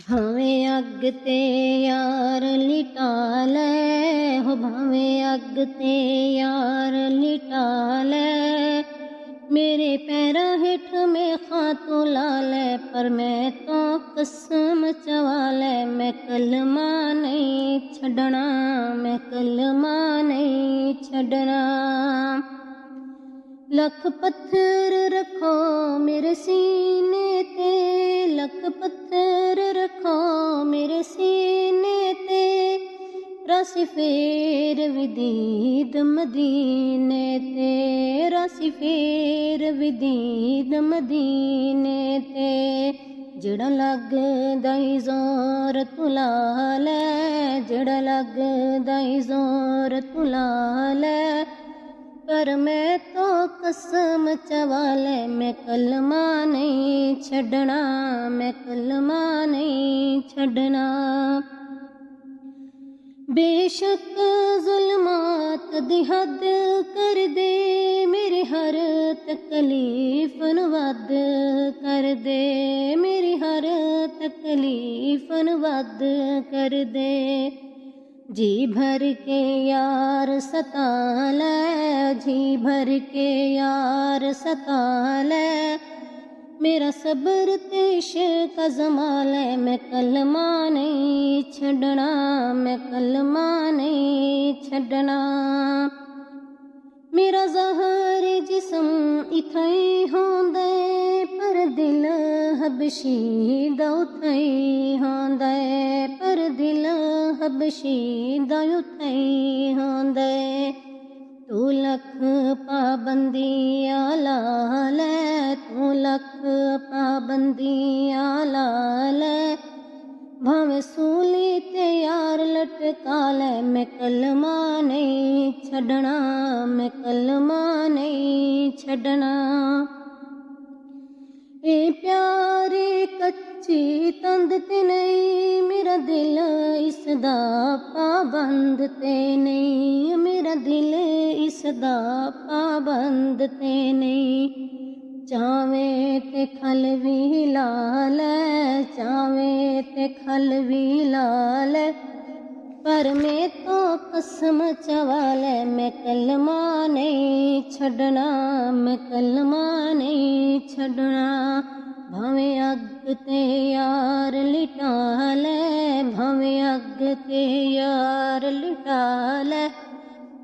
भावें अग ते यार लिटा लै हो, भावें अग ते यार लिटा लै। मेरे पैरां हेठ में खातू ला लै, पर मैं तो कसम चवा लै। मैं कलमा नहीं छड्डना, मैं कलमा नहीं छड्डना। लख पत्थर रखो मेरे सीने ते, लख पत्थर रखो मेरे सीने ते। रासी फेर विदीद मदीने ते, रासी फेर विदीद मदीने ते। जेड़ा लगदा ई जोर तू ला लै, जेड़ा लगदा ई जोर तू ला लै। पर मैं तो कसम चवा लै, मैं कलमा नहीं छड्डना, मैं कलमा नहीं छड्डना। बेशक जुल्मात दी हद कर दे, मेरी हर तकलीफ नूं वध कर दे, मेरी हर तकलीफ नूं वध कर दे। जी भर के यार सता लै, जी भर के यार सता लै। मेरा सब्र ते इश्क अज़मा लै, मैं कलमा नहीं छड्डना, मैं कलमा नहीं छड्डना। मेरा ज़हर जिस्म इत्थई होंदा ऐ, पर दिल हबशी दा उत्थई होंदा ऐ, पर दिल हबशी दा उत्थई होंदा ऐ। तू लख पाबंदियां ला लै, तू लख पाबंदियां ला लै। भावें सूली ते यार लटका लै, मैं कलमा नहीं छड्डना, मैं कलमा नहीं छड्डना। ए प्यारे कच्ची तंद ते नहीं, मेरा दिल इसदा पाबंद ते नहीं, मेरा दिल इसदा पाबंद ते नहीं। चावें ते खल भी ला लै, चावें ते खल भी ला लै। पर मैं तो कसम चवा लै, मैं कलमा नहीं छड्डना, मैं कलमा नहीं छड्डना। भावें अग ते यार लिटा लै, भावें अग ते यार लिटा लै।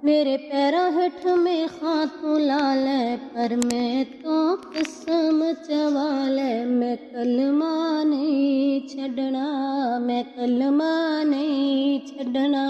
मेरे पैरां हेठ में खातू ला लै, पर मैं तो कसम चवा लै। मैं कलमा नहीं छड्डना, मैं कलमा नहीं छड्डना।